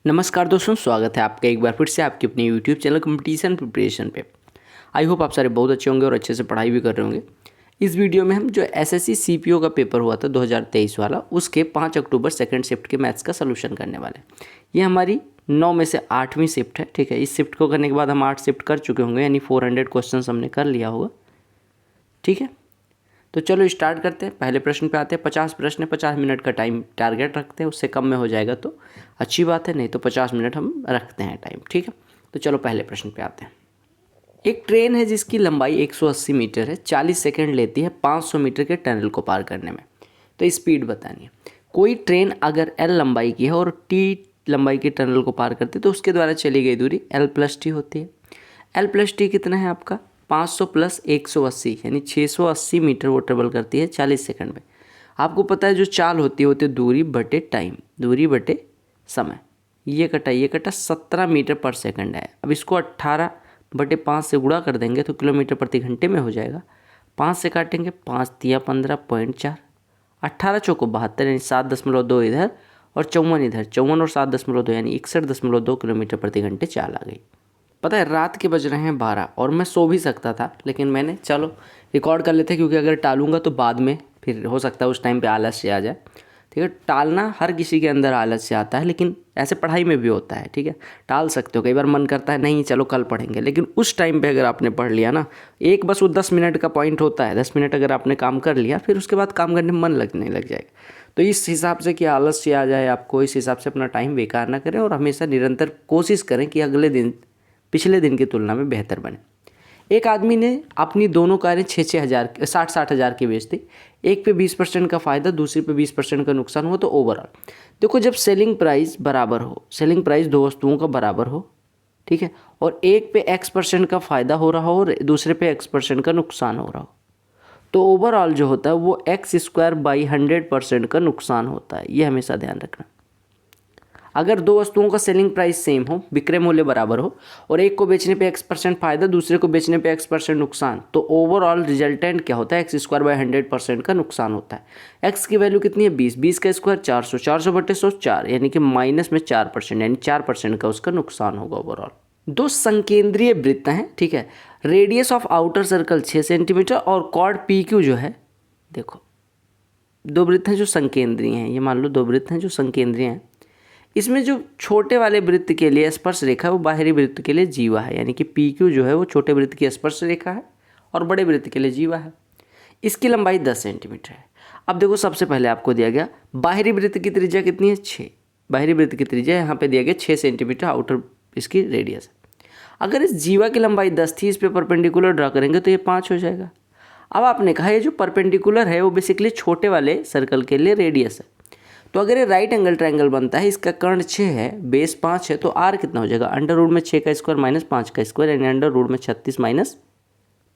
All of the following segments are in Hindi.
नमस्कार दोस्तों, स्वागत है आपका एक बार फिर से आपके अपने यूट्यूब चैनल कंपटीशन प्रिपरेशन पे। आई होप आप सारे बहुत अच्छे होंगे और अच्छे से पढ़ाई भी कर रहे होंगे। इस वीडियो में हम जो एसएससी सीपीओ का पेपर हुआ था 2023 वाला, उसके 5 अक्टूबर सेकंड शिफ्ट के मैथ्स का सलूशन करने वाले हैं। ये हमारी 9 में से 8वीं शिफ्ट है। ठीक है, इस शिफ्ट को करने के बाद हम 8 शिफ्ट कर चुके होंगे, यानी 400 क्वेश्चन हमने कर लिया होगा। ठीक है, तो चलो स्टार्ट करते हैं। पहले प्रश्न पे आते हैं। 50 प्रश्न है, 50 मिनट का टाइम टारगेट रखते हैं। उससे कम में हो जाएगा तो अच्छी बात है, नहीं तो 50 मिनट हम रखते हैं टाइम। ठीक है, तो चलो पहले प्रश्न पे आते हैं। एक ट्रेन है जिसकी लंबाई 180 मीटर है, 40 सेकंड लेती है 500 मीटर के टनल को पार करने में। तो स्पीड बतानी है। कोई ट्रेन अगर एल लंबाई की है और टी लंबाई के टनल को पार करती है तो उसके द्वारा चली गई दूरी एल प्लस टी होती है। एल प्लस टी कितना है आपका? 500 प्लस 180 यानी 680 मीटर वो ट्रेवल करती है 40 सेकंड में। आपको पता है जो चाल होती है दूरी बटे टाइम, दूरी बटे समय। ये कटा 17 मीटर पर सेकंड है। अब इसको 18 बटे 5 से गुणा कर देंगे तो किलोमीटर प्रति घंटे में हो जाएगा। 5 से काटेंगे, 5 तिया 15.4, 18 चौको 72 यानी 7.2 इधर और 54 इधर, 54 और 7.2 यानी 61.2 किलोमीटर प्रति घंटे चाल आ गई। पता है रात के बज रहे हैं 12 और मैं सो भी सकता था, लेकिन मैंने चलो रिकॉर्ड कर लेते, क्योंकि अगर टालूंगा तो बाद में फिर हो सकता है उस टाइम पे आलस से आ जाए। ठीक है, टालना हर किसी के अंदर आलस से आता है, लेकिन ऐसे पढ़ाई में भी होता है। ठीक है, टाल सकते हो, कई बार मन करता है नहीं चलो कल पढ़ेंगे, लेकिन उस टाइम पे अगर आपने पढ़ लिया ना, एक बस वो 10 मिनट का पॉइंट होता है, 10 मिनट अगर आपने काम कर लिया फिर उसके बाद काम करने में मन लगने लग जाएगा। तो इस हिसाब से कि आलस से आ जाए आपको, इस हिसाब से अपना टाइम बेकार ना करें और हमेशा निरंतर कोशिश करें कि अगले दिन पिछले दिन की तुलना में बेहतर बने। एक आदमी ने अपनी दोनों कारें 6-6 हज़ार 60-60 हज़ार की बेच दी। एक पे 20% का फ़ायदा, दूसरी पे 20% का नुकसान हुआ। तो ओवरऑल देखो, जब सेलिंग प्राइस बराबर हो, सेलिंग प्राइस दो वस्तुओं का बराबर हो, ठीक है, और एक पे X% का फ़ायदा हो रहा हो और दूसरे पे X% का नुकसान हो रहा हो, तो ओवरऑल जो होता है वो X²/100% का नुकसान होता है। ये हमेशा ध्यान रखना। अगर दो वस्तुओं का सेलिंग प्राइस सेम हो, विक्रय मूल्य बराबर हो, और एक को बेचने पे X% फायदा, दूसरे को बेचने पे X% नुकसान, तो ओवरऑल रिजल्टेंट क्या होता है? X²/100% का नुकसान होता है। X की वैल्यू कितनी है? 20, 20 का स्क्वायर 400, 400 बटे 100 4, यानी कि माइनस में 4%, यानी 4% का उसका नुकसान होगा ओवरऑल। दो संकेंद्रीय वृत्त हैं, ठीक है, radius of outer circle 6 centimetre और कॉर्ड PQ जो है, देखो दो वृत्त हैं जो संकेंद्रीय हैं, ये मान लो दो वृत्त हैं जो संकेंद्रीय हैं। इसमें जो छोटे वाले वृत्त के लिए स्पर्श रेखा है वो बाहरी वृत्त के लिए जीवा है, यानी कि PQ जो है वो छोटे वृत्त की स्पर्श रेखा है और बड़े वृत्त के लिए जीवा है। इसकी लंबाई 10 सेंटीमीटर है। अब देखो, सबसे पहले आपको दिया गया बाहरी वृत्त की त्रिज्या कितनी है? 6। बाहरी वृत्त की त्रिज्या यहाँ पे दिया गया 6 सेंटीमीटर आउटर इसकी रेडियस है। अगर इस जीवा की लंबाई 10 थी, इस पर परपेंडिकुलर ड्रा करेंगे तो ये 5 हो जाएगा। अब आपने कहा ये जो परपेंडिकुलर है वो बेसिकली छोटे वाले सर्कल के लिए रेडियस है। तो अगर ये राइट एंगल ट्रायंगल बनता है, इसका कर्ण 6 है, बेस 5 है, तो आर कितना हो जाएगा? अंडर रूट में 6 का स्क्वायर माइनस 5 का स्क्वायर, यानी अंडर रूट में 36 माइनस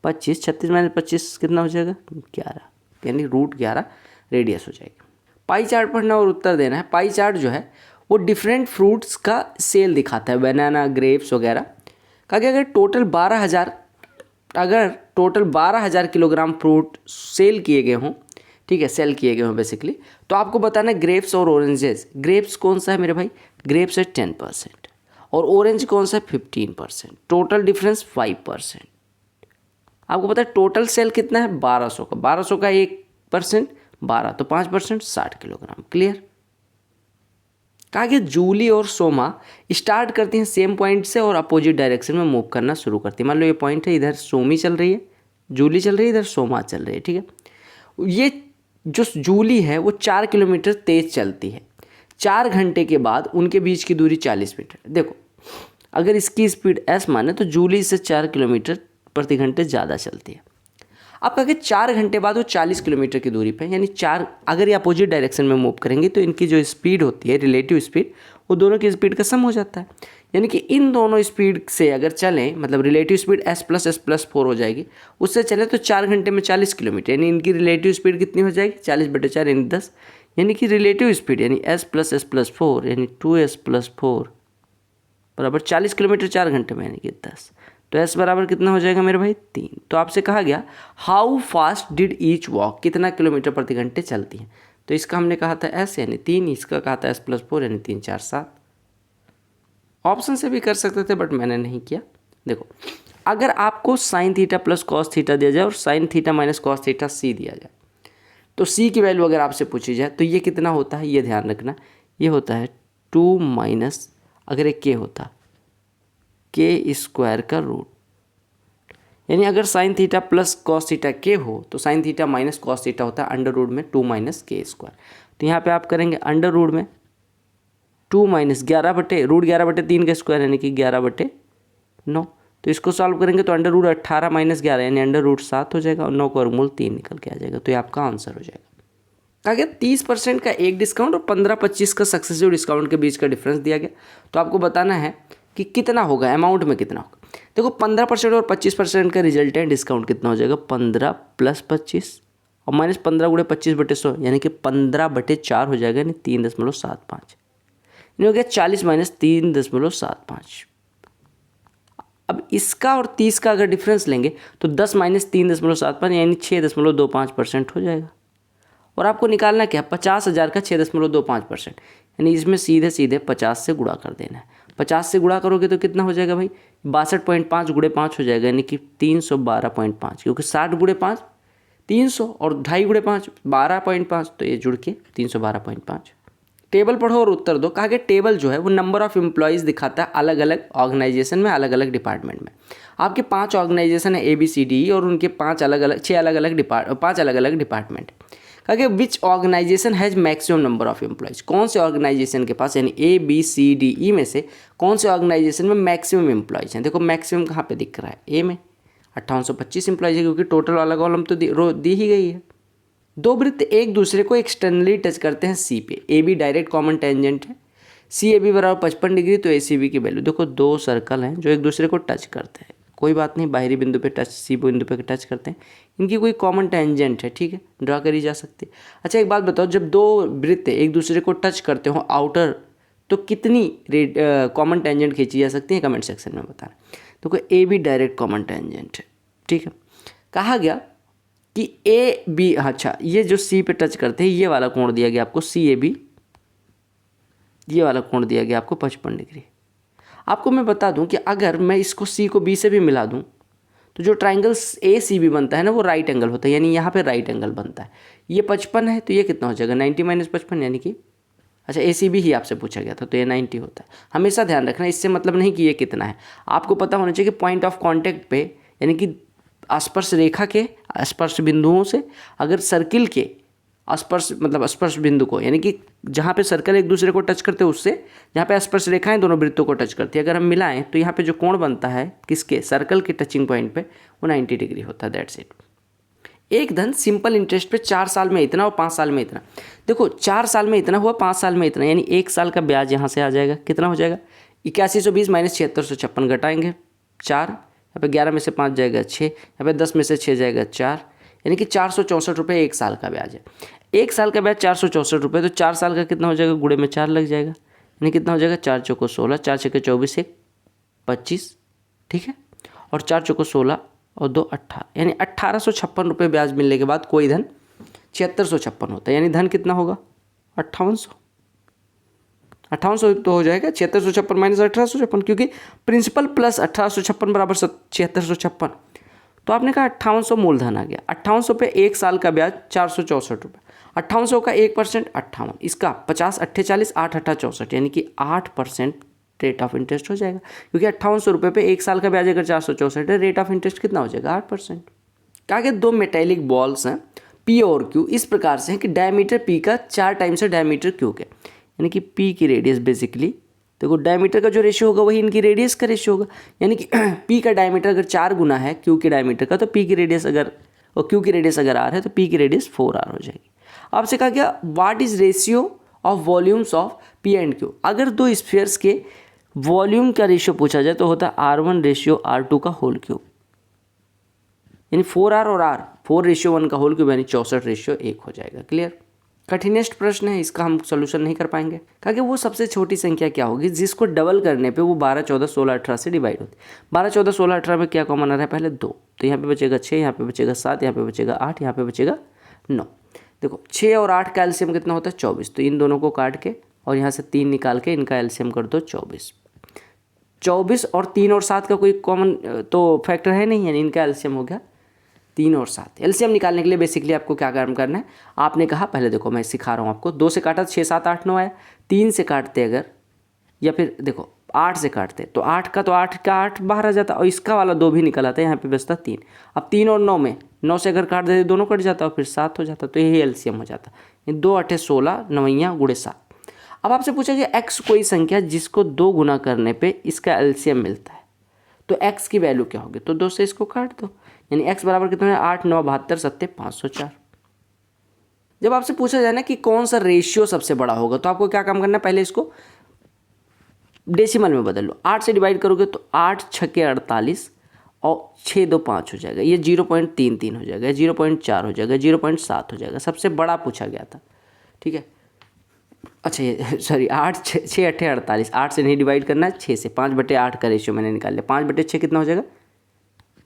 25, 36 माइनस 25 कितना हो जाएगा? 11, यानी √11 रेडियस हो जाएगी। पाई चार्ट पढ़ना और उत्तर देना है। पाई चार्ट जो है वो डिफरेंट फ्रूट्स का सेल दिखाता है, बनाना, ग्रेप्स वगैरह का। अगर टोटल 12,000 किलोग्राम फ्रूट सेल किए गए हों, ठीक है, सेल किए गए हों बेसिकली, तो आपको बताना है ग्रेप्स और ऑरेंजेस। ग्रेप्स कौन सा है मेरे भाई? ग्रेप्स है 10% और ऑरेंज कौन सा है? 15%। Total difference 5%। आपको पता है टोटल सेल कितना है? 1200 का। 1200 का 1% 12, तो 5% 60 किलोग्राम। क्लियर? कहा कि जूली और सोमा स्टार्ट करती हैं सेम पॉइंट से और अपोजिट डायरेक्शन में मूव करना शुरू करती है। मान लो ये पॉइंट है, इधर सोमी चल रही है, जूली चल रही है, इधर सोमा चल रही है। ठीक है, ये जो जूली है वो 4 किलोमीटर तेज चलती है। 4 घंटे के बाद उनके बीच की दूरी 40 मीटर। देखो, अगर इसकी स्पीड S माने तो जूली से 4 किलोमीटर प्रति घंटे ज़्यादा चलती है। अब कहा कि 4 घंटे बाद वो 40 किलोमीटर की दूरी पे, यानी 4, अगर ये अपोजिट डायरेक्शन में मूव करेंगे तो इनकी जो स्पीड होती है, रिलेटिव स्पीड, वो दोनों की स्पीड का सम हो जाता है। यानी कि इन दोनों स्पीड से अगर चलें, मतलब रिलेटिव स्पीड S+S+4 हो जाएगी, उससे चले तो 4 घंटे में 40 किलोमीटर, यानी इनकी रिलेटिव स्पीड कितनी हो जाएगी? 40/4 यानी 10, यानी कि रिलेटिव स्पीड यानी S+S+4 यानी 2S+4 बराबर 40 किलोमीटर 4 घंटे में, यानी कि 10। तो S बराबर कितना हो जाएगा मेरे भाई? 3। तो आपसे कहा गया how fast did each walk, कितना किलोमीटर प्रति घंटे चलती हैं। तो इसका हमने कहा था S यानी 3, इसका कहा था S+4 यानी 3 4 7। ऑप्शन से भी कर सकते थे बट मैंने नहीं किया। देखो, अगर आपको sine theta plus cos theta दिया जाए और sine theta minus cos theta सी दिया जाए, तो सी की वैल्यू अगर आपसे पूछी जाए तो ये कितना होता है, ये ध्यान रखना, ये होता है 2 माइनस, अगर एक के होता, के स्क्वायर का रूट, यानी अगर sign theta plus cos theta के हो तो sign theta minus cos theta होता है अंडर रूट में 2 माइनस के स्क्वायर। तो यहाँ पे आप करेंगे अंडर रूट में 2 माइनस 11/3 का स्क्वायर यानी कि 11/9। तो इसको सॉल्व करेंगे तो अंडर रूट 18 माइनस 11 यानी अंडर रूट 7 हो जाएगा और 9 का वर्गमूल 3 निकल के आ जाएगा। तो ये आपका आंसर हो जाएगा। कहा गया 30% का एक डिस्काउंट और 15-25 का सक्सेसिव डिस्काउंट के बीच का डिफरेंस दिया गया। तो आपको बताना है कि कितना होगा, अमाउंट में कितना होगा। देखो 15% और 25% का रिजल्टेंट डिस्काउंट कितना हो जाएगा, 15 + 25 और माइनस 15 × 25/100 यानी कि 15/4 हो जाएगा, यानी 3.75, यानी हो गया 40 - 3.75। अब इसका और 30 का अगर डिफरेंस लेंगे तो 10 - 3.75 यानी 6.25% हो जाएगा। और आपको निकालना क्या, 50,000 का 6.25%, यानी इसमें सीधे सीधे 50 से गुणा कर देना है। 50 से गुणा करोगे तो कितना हो जाएगा भाई, 62.5 × 5 हो जाएगा, यानी कि 312.5, क्योंकि 60 × 5 300 और 2.5 × 5 12.5, तो ये जुड़ के 312.5। टेबल पढ़ो और उत्तर दो। कहा कि टेबल जो है वो नंबर ऑफ एम्प्लॉयज़ दिखाता है अलग अलग ऑर्गेनाइजेशन में, अलग अलग डिपार्टमेंट में। आपके 5 ऑर्गेनाइजेशन है ABCD और उनके 5 अलग अलग डिपार्टमेंट। कहा कि which organisation has maximum number of employees, कौन से ऑर्गेनाइजेशन के पास, यानी ABCDE में से कौन से ऑर्गेनाइजेशन में मैक्सिमम एम्प्लॉयज़ हैं। देखो मैक्सिमम कहाँ पे दिख रहा है, ए में 5825 एम्प्लॉयज़ है, क्योंकि टोटल वाला कॉलम तो दी ही गई है। दो वृत्त एक दूसरे को एक्सटर्नली टच करते हैं सी पे, AB डायरेक्ट कॉमन टेंजेंट है, CAB बराबर 55 डिग्री, तो ACB की वैल्यू, देखो 2 सर्कल हैं जो एक दूसरे को टच करते हैं, कोई बात नहीं, बाहरी बिंदु पे टच, सी बिंदु पे टच करते हैं, इनकी कोई कॉमन टेंजेंट है, ठीक है, ड्रा करी जा सकती है। अच्छा एक बात बताओ, जब दो वृत्त एक दूसरे को टच करते हो आउटर, तो कितनी कॉमन टेंजेंट खींची जा सकती है, कमेंट सेक्शन में बताना। देखो AB डायरेक्ट कॉमन टेंजेंट है, ठीक है। कहा गया कि AB, अच्छा ये जो C पे टच करते हैं, ये वाला कोण दिया गया आपको CAB, ये वाला कोण दिया गया आपको 55 डिग्री। आपको मैं बता दूं कि अगर मैं इसको C को B से भी मिला दूं तो जो ट्राइंगल ACB बनता है ना, वो राइट एंगल होता है, यानी यहाँ पे राइट एंगल बनता है। ये 55 है तो ये कितना हो जाएगा, 90 - 55, यानी कि अच्छा ACB ही आपसे पूछा गया था तो ये 90 होता है। हमेशा ध्यान रखना, इससे मतलब नहीं कि ये कितना है, आपको पता होना चाहिए कि पॉइंट ऑफ कॉन्टैक्ट पे, यानी कि स्पर्श रेखा के स्पर्श बिंदुओं से अगर सर्किल के स्पर्श मतलब स्पर्श बिंदु को, यानी कि जहाँ पे सर्कल एक दूसरे को टच करते हैं उससे जहाँ पे स्पर्श रेखाएं दोनों वृत्तों को टच करती है, अगर हम मिलाएं तो यहाँ पे जो कोण बनता है किसके, सर्कल के टचिंग पॉइंट पे, वो 90 डिग्री होता है। That's it. एक धन सिंपल इंटरेस्ट पे 4 साल में इतना और 5 साल में इतना। देखो 4 साल में इतना हुआ, 5 साल में इतना, यानी 1 साल का ब्याज यहाँ से आ जाएगा, कितना हो जाएगा 8120 - 7656 घटाएंगे 4, यहाँ पे 11 में से 5 जाएगा 6, यहाँ पे 10 में से 6 जाएगा 4, यानी कि 464 रुपये 1 साल का ब्याज है। 1 साल का ब्याज 464 रुपये, तो 4 साल का कितना हो जाएगा, गुणे में 4 लग जाएगा, यानी कितना हो जाएगा 4 चौको 16, 4 छक्के 24, 1 25, ठीक है, और 4 चौको 16 और 2 18, यानी 1856 रुपये ब्याज मिलने के बाद कोई धन 7656 होता है, यानी धन कितना होगा 5800 तो हो जाएगा 7656 - 1856, क्योंकि प्रिंसिपल प्लस 1856 बराबर 7656, तो आपने कहा 5800 मूलधन आ गया। 5800 पे 1 साल का ब्याज 464 रुपये, 5800 का 1% 58, इसका 50 8 40 8 8 64, यानी कि 8% रेट ऑफ इंटरेस्ट हो जाएगा, क्योंकि 5800 रुपये पे 1 साल का ब्याज अगर 464 है, रेट ऑफ इंटरेस्ट कितना हो जाएगा 8%। आगे 2 मेटेलिक बॉल्स हैं P और Q, इस प्रकार से है कि डायमीटर P का 4 टाइम्स है डायमीटर Q के, यानी कि P की रेडियस बेसिकली, देखो डायमीटर का जो रेशियो होगा वही इनकी रेडियस का रेशियो होगा, यानी कि P का डायमीटर अगर 4 गुना है Q के डायमीटर का, तो P की रेडियस अगर और Q की रेडियस अगर R है तो P की रेडियस 4R हो जाएगी। आपसे कहा गया what is ratio of volumes of P and Q। अगर दो स्फीयर्स के वॉल्यूम का रेशियो पूछा जाए तो होता है R1 रेशियो R2 का होल क्यूब, यानी 4R और R 4:1 का होल क्यूब, यानी 64:1 हो जाएगा। क्लियर। कठिनेस्ट प्रश्न है, इसका हम सोल्यूशन नहीं कर पाएंगे, क्योंकि वो सबसे छोटी संख्या क्या होगी जिसको डबल करने पे वो 12 14 16 18 से डिवाइड होती है। 12 14 16 18 में क्या कॉमन आ रहा है, पहले 2, तो यहाँ पे बचेगा 6, यहाँ पे बचेगा 7, यहाँ पे बचेगा 8, यहाँ पे बचेगा 9। देखो 6 और 8 का एलसीएम कितना होता है 24, तो इन दोनों को काट के और यहाँ से 3 निकाल के इनका एलसीएम कर दो 24। 24 और 3 और 7 का कोई कॉमन तो फैक्टर है नहीं, यानी इनका एलसीएम हो गया 3 और 7। एलसीएम निकालने के लिए बेसिकली आपको क्या काम करना है, आपने कहा पहले देखो मैं सिखा रहा हूँ आपको, 2 से काटा 6 7 8 9 आया, 3 से काटते अगर, या फिर देखो 8 से काटते तो 8 का तो 8 का 8 बाहर आ जाता और इसका वाला 2 भी निकल आता है, यहाँ पे बचता 3। अब 3 और 9 में 9 से अगर काट देते दोनों कट जाता और फिर 7 हो जाता, तो यही एलसीएम हो जाता। 2 8 16 9 गुणे 7। अब आपसे पूछा कि x कोई संख्या जिसको 2 गुना करने पे इसका एलसीएम मिलता है, तो x की वैल्यू क्या होगी, तो 2 से इसको काट दो, यानी x बराबर कितना है 8 9 72 7 504। जब आपसे पूछा जाए ना कि कौन सा रेशियो सबसे बड़ा होगा, तो आपको क्या काम करना है, पहले इसको डेसिमल में बदल लो। 8 से डिवाइड करोगे तो 8 छक्के 48 और 6 2 5 हो जाएगा, ये 0.33 हो जाएगा, 0.4 हो जाएगा, 0.7 हो जाएगा, सबसे बड़ा पूछा गया था। ठीक है, अच्छा ये सॉरी 8 6 8 48, 8 से नहीं डिवाइड करना है, 6 से, 5/8 का रेशियो मैंने निकाल लिया, 5/6 कितना हो जाएगा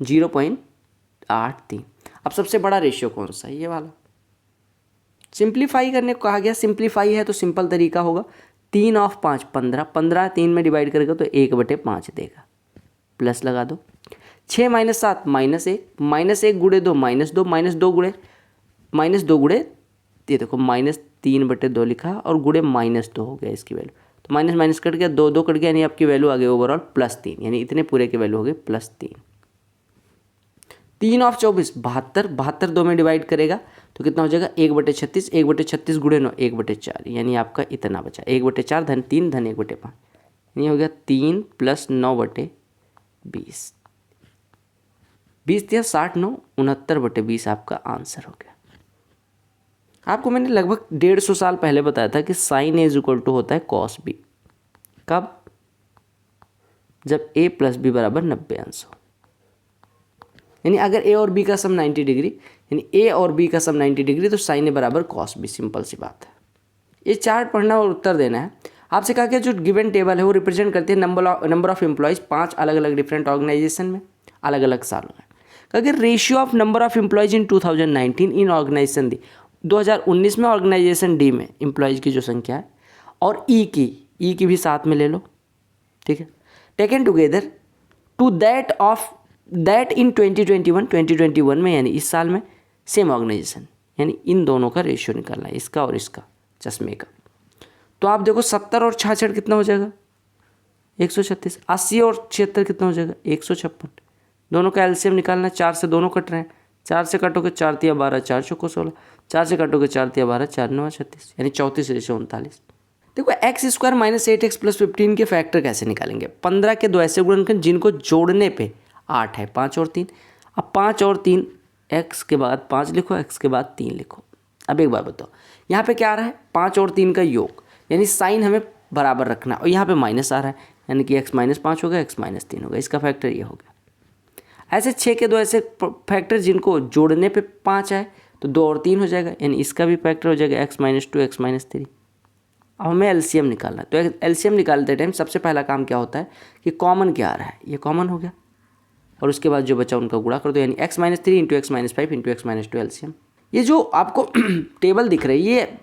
0.83। अब सबसे बड़ा रेशियो कौन सा है, ये वाला। सिंप्लीफाई करने को कहा गया, सिंप्लीफाई है तो सिंपल तरीका होगा 3 ऑफ 5 15, 15 3 में डिवाइड करेगा तो 1/5 देगा, प्लस लगा दो। 6 - 7 -1, -1 गुणे 2 -2, -2 गुणे ये देखो -3/2 लिखा और गुणे -2 हो गया इसकी वैल्यू, तो माइनस माइनस कट गया, 2 2 कट गया, यानी आपकी वैल्यू आ गई ओवरऑल +3, यानी इतने पूरे की वैल्यू हो गई +3। 3 ऑफ 24 72, 72 2 में डिवाइड करेगा तो कितना हो जाएगा 1/36, 1/36 गुणे 9 1/4, यानी आपका इतना बचा 1/4 धन 3 धन 1/5, यानी हो गया 3 + 9/20, 20 या 60 9 69/20 आपका आंसर हो गया। आपको मैंने लगभग 150 साल पहले बताया था कि sin A = होता है cos B। कब, जब A + B = 90 अंश हो, यानी अगर A और B का सम 90 डिग्री, यानी A और B का सम 90 डिग्री, तो sin A = cos B, simple सी बात है। ये चार्ट पढ़ना और उत्तर देना है। आपसे कहा कि जो गिवन टेबल है वो रिप्रेजेंट करती है नंबर ऑफ एम्प्लॉयज़ 5 अलग अलग डिफरेंट ऑर्गेनाइजेशन में अलग अलग सालों में। कहा कि ratio of number of employees in 2019 in organisation the, 2019 में ऑर्गेनाइजेशन डी में एम्प्लॉयज़ की जो संख्या है, और ई की भी साथ में ले लो, ठीक है, taken together to that in 2021 में, यानी इस साल में सेम ऑर्गेनाइजेशन, यानी इन दोनों का रेशियो निकालना है, इसका और इसका चश्मे का। तो आप देखो 70 और 66 कितना हो जाएगा 136, 80 और 76 कितना हो जाएगा 156, दोनों का एलसीएम निकालना है, 4 से दोनों कट रहे हैं, 4 से कटोगे 4 × 12 4 × 16, 4 से कटोगे 4 × 12 4 × 9 36, यानी 34/39। देखो x² - 8x + 15 के फैक्टर कैसे निकालेंगे, 15 के 2 ऐसे गुणनखंड जिनको जोड़ने पे 8 है, 5 और 3। अब 5 और 3, x के बाद 5 लिखो, x के बाद 3 लिखो। अब एक बार बताओ, यहाँ पे क्या आ रहा है 5 और 3 का योग, यानी साइन हमें बराबर रखना है, और यहाँ पे माइनस आ रहा है, यानी कि x - 5 होगा, x - 3 होगा, इसका फैक्टर ये हो गया। ऐसे 6 के 2 ऐसे फैक्टर जिनको जोड़ने पे 5 आए तो 2 और 3 हो जाएगा, यानी इसका भी फैक्टर हो जाएगा x - 2 x - 3। अब हमें एलसीएम निकालना है, तो एलसीएम निकालते टाइम सबसे पहला काम क्या होता है कि कॉमन क्या आ रहा है, ये कॉमन हो गया, और उसके बाद जो बचा उनका गुणा कर दो, यानी x - 3 × x - 5 × x - 2 एलसीएम। ये जो आपको टेबल दिख रही है, ये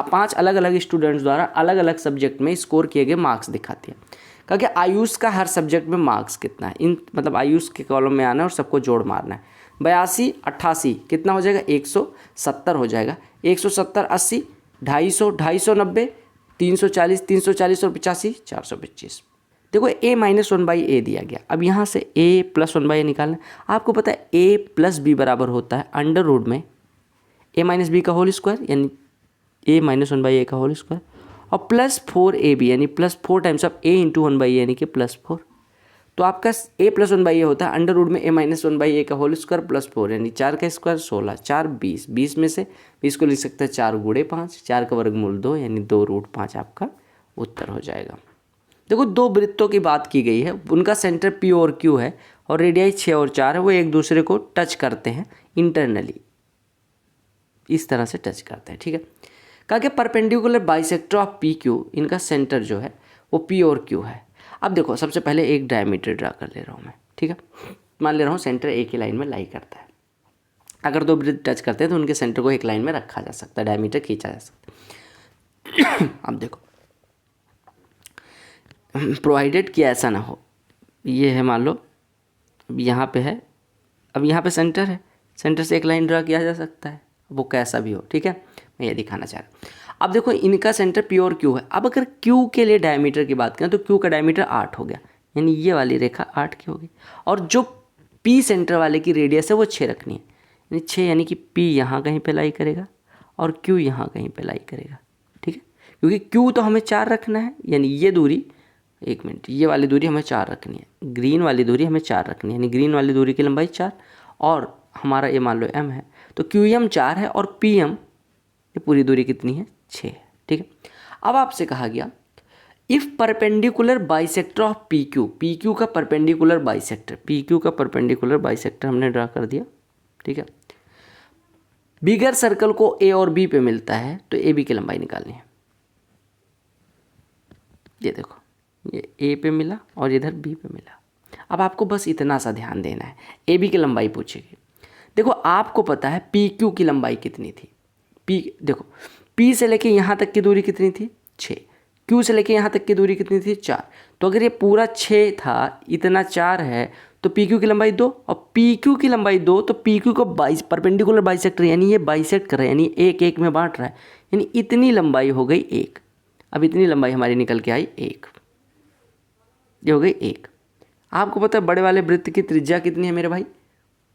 5 अलग अलग स्टूडेंट्स द्वारा अलग अलग सब्जेक्ट में स्कोर किए गए मार्क्स दिखाती है। कहा कि आयुष का हर सब्जेक्ट में मार्क्स कितना है, इन मतलब आयुष के कॉलम में आना है और सबको जोड़ मारना है। 82 88 कितना हो जाएगा 170 हो जाएगा, 170 80 250 290 340 340 और 85 425। देखो a - 1/a दिया गया, अब यहाँ से a + 1/a निकालना है। आपको पता है a + b बराबर होता है अंडर रूट में a - b का होल स्क्वायर, यानी a - 1/a का होल स्क्वायर, और +4ab, यानी +4 टाइम्स ऑफ a × 1/a, यानी कि +4। तो आपका a + 1/a होता है अंडर रूट में a - 1/a का होल स्क्वायर +4, यानी 4 का स्क्वायर 16, 4 20, 20 में से 20 को लिख सकते हैं 4 × 5, 4 का वर्गमूल 2, यानी 2√5 आपका उत्तर हो जाएगा। देखो 2 वृत्तों की बात की गई है, उनका सेंटर P और Q है और रेडियाई 6 और 4 है, वो एक दूसरे को टच करते हैं इंटरनली, इस तरह से टच करते हैं, ठीक है। कहा कि परपेंडिकुलर बाइसेक्टर ऑफ PQ, इनका सेंटर जो है वो P और Q है। अब देखो सबसे पहले एक डायमीटर ड्रा कर ले रहा हूँ मैं, ठीक है, मान ले रहा हूँ सेंटर एक ही लाइन में लाई करता है। अगर 2 वृत्त टच करते हैं तो उनके सेंटर को एक लाइन में रखा जा सकता है, डायमीटर खींचा जा सकता है। अब देखो प्रोवाइडेड कि ऐसा ना हो, ये है मान लो, अब यहाँ पे है, अब यहाँ पे सेंटर है, सेंटर से एक लाइन ड्रा किया जा सकता है, वो कैसा भी हो, ठीक है, मैं ये दिखाना चाह रहा हूँ। अब देखो इनका सेंटर P और Q है। अब अगर Q के लिए डायमीटर की बात करें तो Q का डायमीटर 8 हो गया, यानी ये वाली रेखा 8 की होगी, और जो P सेंटर वाले की रेडियस है वो 6 रखनी है, यानी 6, यानी कि P यहाँ कहीं पे लाई करेगा और Q यहाँ कहीं पे लाई करेगा, ठीक है, क्योंकि Q तो हमें 4 रखना है, यानी ये दूरी, एक मिनट, ये वाली दूरी हमें 4 रखनी है, ग्रीन वाली दूरी हमें 4 रखनी है, यानी ग्रीन वाली दूरी की लंबाई 4, और हमारा ये मान लो m है, तो QM 4 है और PM ये पूरी दूरी कितनी है, 6 है, ठीक है। अब आपसे कहा गया if perpendicular bisector of PQ, PQ का परपेंडिकुलर बाइसेक्टर, PQ का परपेंडिकुलर बाइसेक्टर हमने ड्रा कर दिया, ठीक है। बिगर सर्कल को A और B पे मिलता है तो AB की लंबाई निकालनी है। ये देखो, ये A पे मिला और इधर B पे मिला। अब आपको बस इतना सा ध्यान देना है, AB की लंबाई पूछेगी। देखो आपको पता है PQ की लंबाई कितनी थी, देखो P से लेके यहाँ तक की दूरी कितनी थी, 6, Q से लेके यहाँ तक की दूरी कितनी थी, 4, तो अगर ये पूरा 6 था, इतना 4 है, तो PQ की लंबाई 2, और PQ की लंबाई 2, तो PQ को परपेंडिकुलर बाइसेक्टर, यानी ये बाइसेक्ट कर रहा है, यानी एक एक में बांट रहा है, यानी इतनी लंबाई हो गई 1। अब इतनी लंबाई हमारी निकल के आई 1, ये हो गई 1। आपको पता है बड़े वाले वृत्त की त्रिज्या कितनी है मेरे भाई,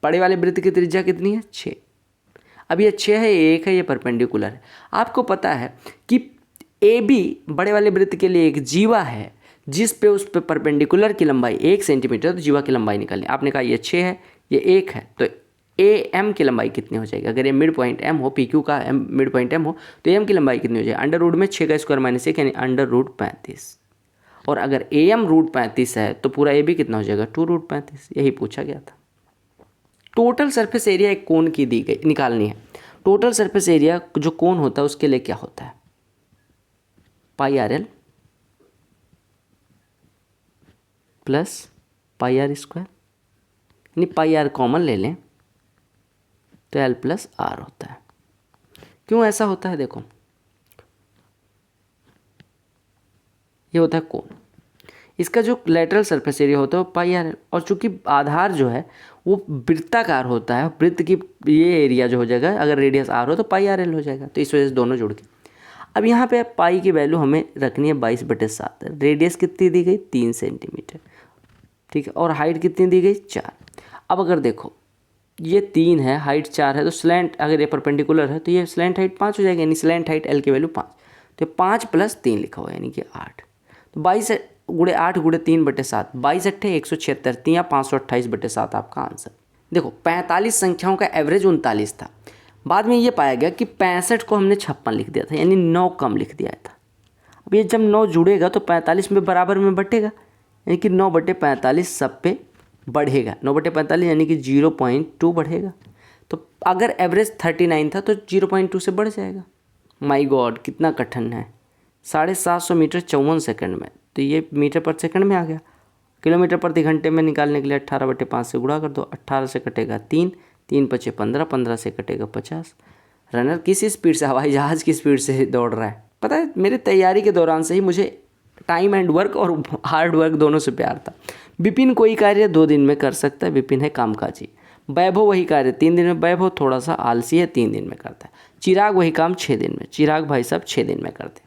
बड़े वाले वृत्त की त्रिज्या कितनी है, 6। अब ये 6 है, ये 1 है, ये परपेंडिकुलर है। आपको पता है कि AB बड़े वाले वृत्त के लिए एक जीवा है, जिस पे उस पे परपेंडिकुलर की लंबाई 1 सेंटीमीटर, तो जीवा की लंबाई निकालनी। आपने कहा ये 6 है, ये 1 है, तो AM की लंबाई कितनी हो जाएगी, अगर ये मिड पॉइंट M हो, PQ का मिड पॉइंट M हो, तो AM की लंबाई कितनी हो जाएगी, अंडर रूट में 6 का स्क्वायर माइनस 1, यानी अंडर रूट 35। और अगर AM रूट 35 है तो पूरा AB कितना हो जाएगा, 2 रूट 35। यही पूछा गया था। टोटल सरफेस एरिया एक कोन की दी गई, निकालनी है। टोटल सरफेस एरिया जो कोन होता है उसके लिए क्या होता है, पाई RL plus pi R square, यानी पाई R कॉमन ले लें तो L प्लस R होता है। क्यों ऐसा होता है, देखो ये होता है कोन, इसका जो लेटरल सरफेस एरिया होता है वो पाई RL, और चूंकि आधार जो है वो वृत्ताकार होता है, वृत्त की ये एरिया जो हो जाएगा, अगर रेडियस R हो तो पाई RL हो जाएगा, तो इस वजह से दोनों जुड़ के। अब यहाँ पे पाई की वैल्यू हमें रखनी है 22/7, रेडियस कितनी दी गई, 3 सेंटीमीटर, ठीक है, और हाइट कितनी दी गई, 4। अब अगर देखो ये 3 है, हाइट 4 है, तो स्लैंट, अगर ये परपेंडिकुलर है तो ये स्लैंट हाइट 5 हो जाएगी, यानी स्लैंट हाइट L की वैल्यू 5, तो 5 + 3 लिखा हुआ है, यानी कि 8। तो 22 × 8 × 3/7, 22 × 8 176, 3 या 528/7 आपका आंसर। देखो 45 संख्याओं का एवरेज 39 था, बाद में ये पाया गया कि 65 को हमने 56 लिख दिया था, यानी 9 कम लिख दिया था। अब ये जब 9 जुड़ेगा तो 45 में बराबर में बटेगा, यानी कि 9/45 सब पे बढ़ेगा, 9/45 यानी कि 0.2 बढ़ेगा। तो अगर एवरेज 39 था तो 0.2 से बढ़ जाएगा। माय गॉड कितना कठिन है, 750 मीटर 54 सेकंड में, तो ये मीटर पर सेकंड में आ गया। किलोमीटर प्रति घंटे में निकालने के लिए 18/5 से गुणा कर दो, 18 से कटेगा 3, 3 × 5 = 15, 15 से कटेगा 50। रनर किस स्पीड से, हवाई जहाज़ की स्पीड से दौड़ रहा है। पता है मेरे तैयारी के दौरान से ही मुझे टाइम एंड वर्क और हार्ड वर्क दोनों से प्यार था। विपिन कोई कार्य 2 दिन में कर सकता है, विपिन है कामकाजी। वैभव वही कार्य 3 दिन में, वैभव थोड़ा सा आलसी है, 3 दिन में करता है। चिराग वही काम 6 दिन में, चिराग भाई साहब 6 दिन में करते हैं।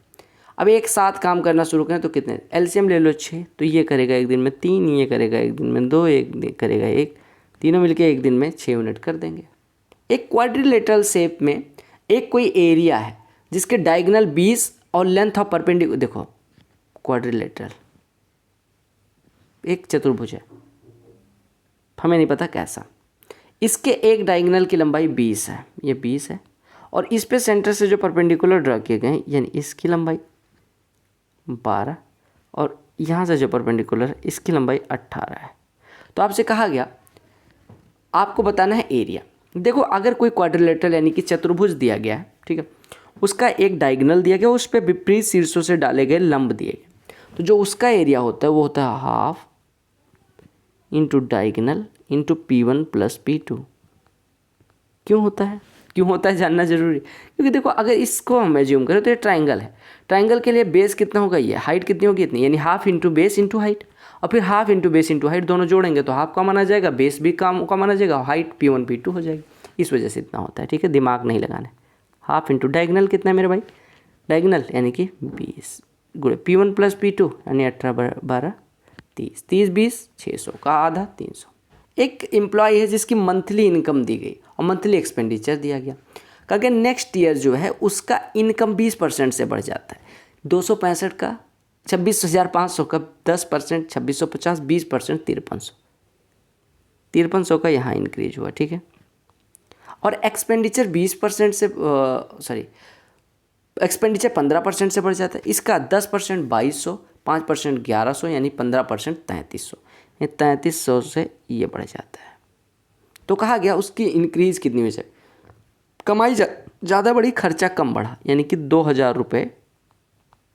अब एक साथ काम करना शुरू करें तो कितने, एलसीएम ले लो 6, तो ये करेगा 1 दिन में 3, ये करेगा 1 दिन में 2, एक करेगा 1, तीनों मिलके 1 दिन में 6 यूनिट कर देंगे। एक क्वाड्रिलेटरल शेप में एक कोई एरिया है जिसके डायगोनल 20 और लेंथ ऑफ परपेंडिकुलर, देखो क्वाड्रिलेटरल एक चतुर्भुज है, हमें नहीं पता कैसा, इसके एक डायगोनल की लंबाई 20 है, ये 20 है, और इस पे सेंटर से जो परपेंडिकुलर ड्रा किए गए यानी इसकी लंबाई 12, और यहाँ से जो परपेंडिकुलर है इसकी लंबाई 18 है। तो आपसे कहा गया आपको बताना है एरिया। देखो अगर कोई क्वाड्रिलेटरल यानी कि चतुर्भुज दिया गया है, ठीक है, उसका एक डायगोनल दिया गया, उस पर विपरीत शीर्षों से डाले गए लंब दिए गए, तो जो उसका एरिया होता है वो होता है half into diagonal into P1 + P2। क्यों होता है, क्यों होता है जानना जरूरी, क्योंकि देखो अगर इसको हम एज्यूम करें तो ये ट्राइंगल है, ट्राइंगल के लिए बेस कितना होगा, ये हाइट कितनी होगी इतनी, यानी half into base into height, और फिर half into base into height दोनों जोड़ेंगे तो हाफ कॉमन आ जाएगा, बेस भी कॉमन आ जाएगा, हाइट P1 P2 हो जाएगी। इस वजह से इतना होता है, ठीक है, दिमाग नहीं लगाना है। हाफ इंटू डायगनल कितना है मेरे भाई, डायगनल यानी कि 20 गुणे P1 प्लस P2 यानी 18 12 30, 30 20 600 का आधा 300। एक एम्प्लॉय है जिसकी मंथली इनकम दी गई और मंथली एक्सपेंडिचर दिया गया, अगर नेक्स्ट ईयर जो है उसका इनकम 20% से बढ़ जाता है। 265 का 26,500 का 10%, 2650, 20% 5300, 5300 का यहाँ इंक्रीज हुआ, ठीक है। और एक्सपेंडिचर 20% से एक्सपेंडिचर 15% से बढ़ जाता है, इसका 10% 2200, 5% 1100 यानी 15% 3300, ये 3300 से ये बढ़ जाता है। तो कहा गया उसकी इंक्रीज़ कितनी हुई है, कमाई ज़्यादा बढ़ी, खर्चा कम बढ़ा, यानी कि 2000 रुपये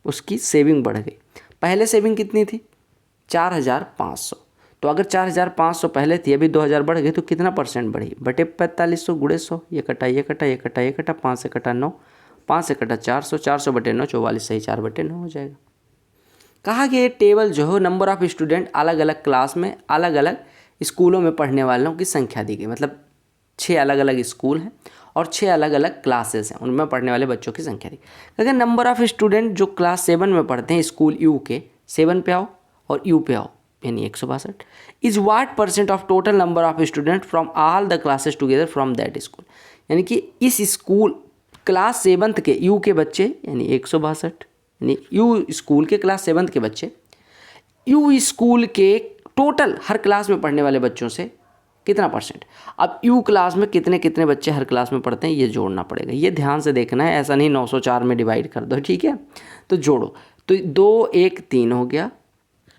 उसकी सेविंग बढ़ गई। पहले सेविंग कितनी थी 4500, तो अगर 4500 पहले थी, अभी 2000 बढ़ गई तो कितना परसेंट बढ़ी, बटे 4500 गुणे 100, ये कटा ये कटा ये कटा ये कटा, 5 से कटा 9, 5 से कटा 400, 400 बटे 9 44, सही 4/9 हो जाएगा। कहा कि ये टेबल जो है नंबर ऑफ स्टूडेंट अलग अलग क्लास में अलग अलग स्कूलों में पढ़ने वालों की संख्या दी गई, मतलब 6 अलग अलग स्कूल हैं और 6 अलग अलग क्लासेस हैं, उनमें पढ़ने वाले बच्चों की संख्या दी। अगर नंबर ऑफ स्टूडेंट जो क्लास 7 में पढ़ते हैं स्कूल यू के, 7 पे आओ और यू पे आओ, यानी 162, is what percent of total number of student from all the classes together from that school, यानी कि इस स्कूल क्लास 7th के यू के बच्चे यानी 162, यानी यू स्कूल के क्लास 7th के बच्चे यू स्कूल के टोटल हर क्लास में पढ़ने वाले बच्चों से कितना परसेंट। अब यू क्लास में कितने कितने बच्चे हर क्लास में पढ़ते हैं ये जोड़ना पड़ेगा, ये ध्यान से देखना है, ऐसा नहीं 904 में डिवाइड कर दो, ठीक है। तो जोड़ो, तो 2 1 3 हो गया,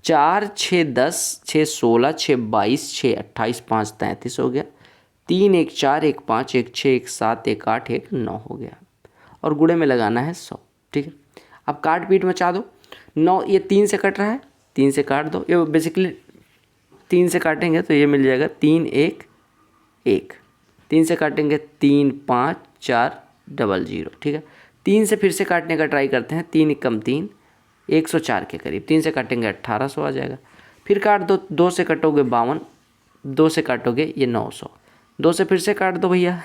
4 6 10, 6 16, 6 22, 6 28, 5 33 हो गया, 3 1 4, 1 5, 1 6, 1 7, 1 8, 1 9 हो गया, और गुणे में लगाना है 100, ठीक है। अब काट पीट मचा दो, 9 ये 3 से कट रहा है, 3 से काट दो, ये बेसिकली 3 से काटेंगे तो ये मिल जाएगा 3 1 1, 3 से काटेंगे 3 5 4 00, ठीक है। 3 से फिर से काटने का ट्राई करते हैं, 3 कम 3 104 के करीब, 3 से काटेंगे 1800 आ जाएगा, फिर काट दो, 2 से काटोगे 52, 2 से काटोगे ये 900, 2 से फिर से काट दो भैया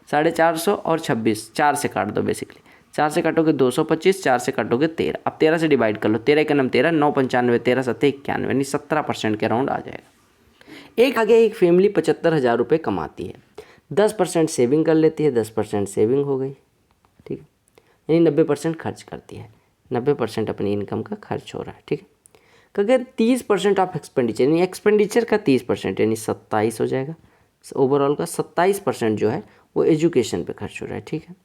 450 और 26, 4 से काट दो, बेसिकली 4 से काटोगे 225, 4 से काटोगे 13, अब 13 से डिवाइड कर लो, 13 का नाम 13, 9 95, 13 7 91, यानी 17% के अराउंड आ जाएगा। एक आगे एक फैमिली 75,000 रुपये कमाती है, 10% सेविंग कर लेती है, 10% सेविंग हो गई, ठीक है, यानी 90% खर्च करती है, 90% अपनी इनकम का खर्च हो रहा है, ठीक है। अगर 30% ऑफ एक्सपेंडिचर, यानी एक्सपेंडिचर का 30% यानी 27 हो जाएगा, ओवरऑल का 27% जो है वो एजुकेशन पे खर्च हो रहा है, ठीक है।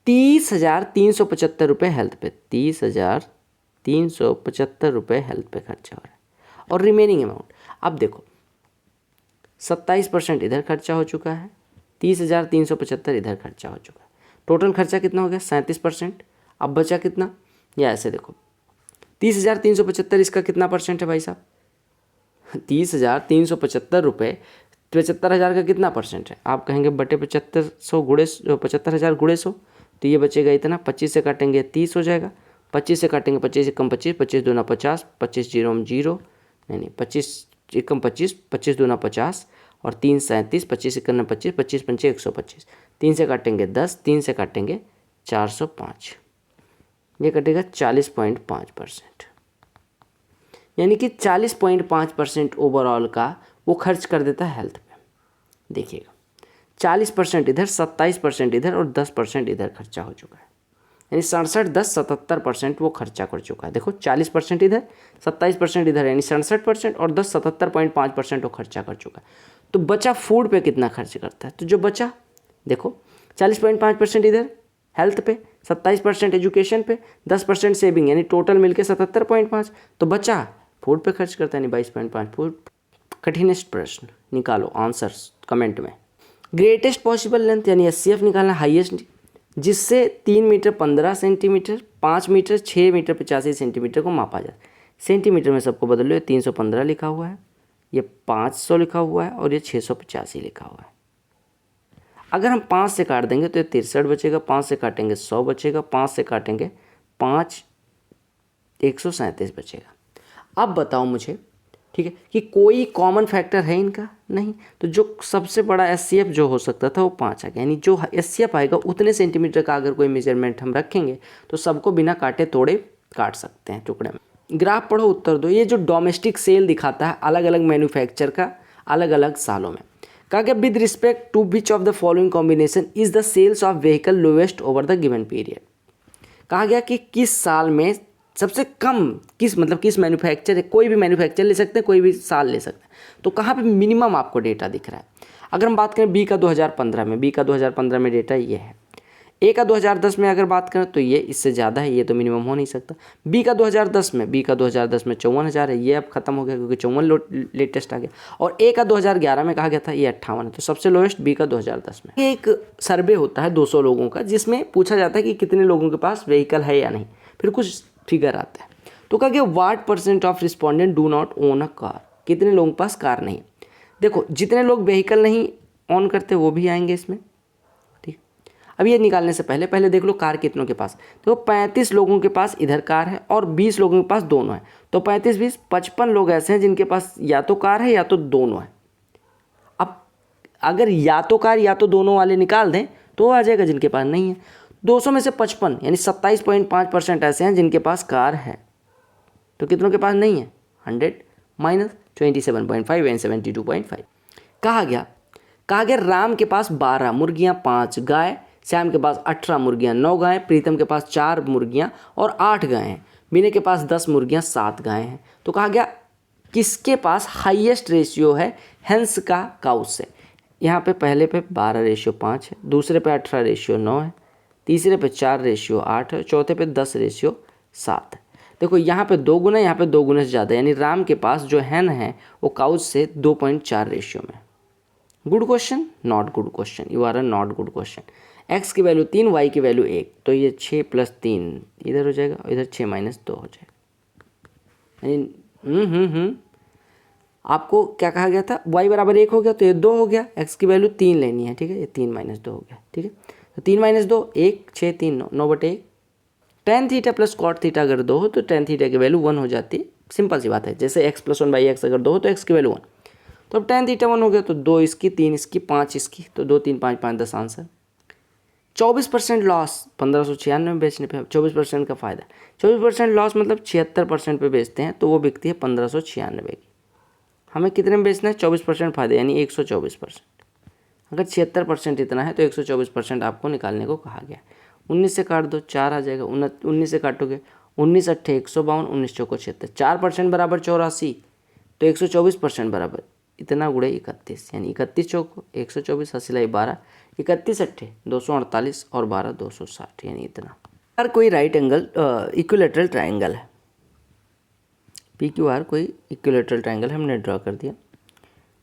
30,375 रुपये हेल्थ पे, 30,375 रुपये हेल्थ पे खर्चा हो रहा है, और रिमेनिंग अमाउंट अब देखो 27% इधर खर्चा हो चुका है, 30,375 इधर खर्चा हो चुका है, टोटल खर्चा कितना हो गया 37%। अब बचा कितना, या ऐसे देखो 30,375 इसका कितना परसेंट है भाई साहब, 30,375 रुपये 75,000 का कितना परसेंट है, आप कहेंगे बटे 7500 गुणे 75,000 गुणे 100, तो ये बचेगा इतना, 25 से काटेंगे 30 हो जाएगा, 25 से काटेंगे 25 एकम 25, 25 दूना 50, 25 जीरो 0, नहीं 25 एकम 25, 25 दूना 50 और 3 37, 25 एकम 25, 25 पंचे 125, 3 से काटेंगे 10, 3 से काटेंगे 405, ये कटेगा 40.5%, यानी कि 40.5% ओवरऑल का वो खर्च कर देता है हेल्थ पे। देखिएगा 40% इधर, 27% इधर और 10% इधर खर्चा हो चुका है, यानी 67 10 77% वो खर्चा कर चुका है। देखो 40% इधर, 27% इधर, यानी 67% और 10 77.5% वो खर्चा कर चुका है। तो बचा फूड पे कितना खर्च करता है, तो जो बचा देखो 40.5% इधर हेल्थ पे, 27% एजुकेशन पे, 10% सेविंग, यानी टोटल मिलके 77.5, तो बचा फूड पे खर्च करता है, यानी 22.5। फूड कठिनेस्ट प्रश्न निकालो आंसर्स कमेंट में। ग्रेटेस्ट पॉसिबल लेंथ यानी SCF निकालना, हाईएस्ट, जिससे 3 metre 15 centimetre, 5 metre 6 metre 85 centimetre को मापा जाए। सेंटीमीटर में सबको बदल लो, ये 315 लिखा हुआ है, ये 500 लिखा हुआ है और ये 685 लिखा हुआ है। अगर हम 5 से काट देंगे तो ये 63 बचेगा, 5 से काटेंगे 100 बचेगा, 5 से काटेंगे 5 137 बचेगा। अब बताओ मुझे ठीक है, कि कोई कॉमन फैक्टर है इनका नहीं, तो जो सबसे बड़ा SCF जो हो सकता था वो 5 आ गया, यानी जो SCF आएगा उतने सेंटीमीटर का अगर कोई मेजरमेंट हम रखेंगे तो सबको बिना काटे तोड़े काट सकते हैं टुकड़े में। ग्राफ पढ़ो, उत्तर दो। ये जो डोमेस्टिक सेल दिखाता है अलग अलग मैन्युफैक्चर का अलग अलग सालों में, कहा गया with respect to which of the following combination is the sales of vehicle lowest over the given period. कहा गया कि किस साल में सबसे कम, किस मैन्युफैक्चर है, कोई भी मैन्युफैक्चर ले सकते हैं, कोई भी साल ले सकते हैं, तो कहाँ पे मिनिमम आपको डेटा दिख रहा है। अगर हम बात करें बी का 2015 में, बी का 2015 में डेटा ये है। ए का 2010 में अगर बात करें तो ये इससे ज़्यादा है, ये तो मिनिमम हो नहीं सकता। बी का 2010 में 54,000 है, ये अब खत्म हो गया क्योंकि 54 लेटेस्ट आ गया। और ए का 2011 में कहा गया था ये 58 है, तो सबसे लोएस्ट बी का 2010 में। ये एक सर्वे होता है 200 लोगों का, जिसमें पूछा जाता है कि कितने लोगों के पास व्हीकल है या नहीं, फिर कुछ फिगर आता है। तो कहा गया what % of respondent do not own a car, कितने लोगों के पास कार नहीं। देखो जितने लोग व्हीकल नहीं ऑन करते वो भी आएंगे इसमें, ठीक। अब ये निकालने से पहले देख लो कार कितनों के पास। तो 35 लोगों के पास इधर कार है और 20 लोगों के पास दोनों है, तो 35 20 55 लोग ऐसे हैं जिनके पास या तो कार है या तो दोनों है। अब अगर या तो कार या तो दोनों वाले निकाल दें तो आ जाएगा जिनके पास नहीं है। 200 में से 55 यानी 27.5% ऐसे हैं जिनके पास कार है, तो कितनों के पास नहीं है, 100 माइनस 27.5 एंड 72.5। कहा गया राम के पास 12 मुर्गियां 5 गाय, श्याम के पास 18 मुर्गियां 9 गाय, प्रीतम के पास 4 मुर्गियां और 8 गाय हैं, विनय के पास 10 मुर्गियां 7 गाय हैं। तो कहा गया किसके पास हाईएस्ट रेशियो है हेंस का काउस से। यहाँ पे पहले पे 12:5 है, दूसरे पे 18:9 है, तीसरे पे 4:8 है, चौथे पे 10:7 है। देखो यहाँ पे 2 गुना, यहाँ पे 2 गुना से ज़्यादा, यानी राम के पास जो हैन है वो काउस से 2.4 रेशियो में। Good question, not good question, you are a not good question. X की वैल्यू 3, वाई की वैल्यू 1, तो ये 6 + 3 इधर हो जाएगा, इधर 6 - 2 हो जाएगा। यानी आपको क्या कहा गया था, y = 1 हो गया तो ये 2 हो गया, x की वैल्यू 3 लेनी है, ठीक है, ये 3 - 2 हो गया, ठीक है। तो 3 - 2 1 6 3 9 9/1। tan theta plus cot theta अगर 2 हो तो tan थीटा की वैल्यू 1 हो जाती है, सिंपल सी बात है। जैसे x + 1/x अगर 2 हो तो x की वैल्यू 1, तो अब tan थीटा 1 हो गया तो 2 इसकी 3 इसकी 5 इसकी, तो 2 3 5 5 10 आंसर। 24% लॉस 1596 में बेचने पे, 24% का फ़ायदा। 24% लॉस मतलब 76% पे बेचते हैं तो वो बिकती है 1596 की। हमें कितने में बेचना है, 24% फायदा यानी 124%। अगर 76% इतना है तो 124% आपको निकालने को कहा गया। 19 से काट दो 4 आ जाएगा, 19 से काटोगे 19 × 8 = 152, 19 × 4 = 76, 4% बराबर 84, तो 124% बराबर इतना गुणे 31, यानी 31 चौको 124, 80 12, 31 8 248 और 12 260, यानी इतना। हर कोई राइट एंगल इक्विलेटरल ट्राइंगल है, PQR कोई इक्विलेटरल ट्राइंगल हमने ड्रॉ कर दिया।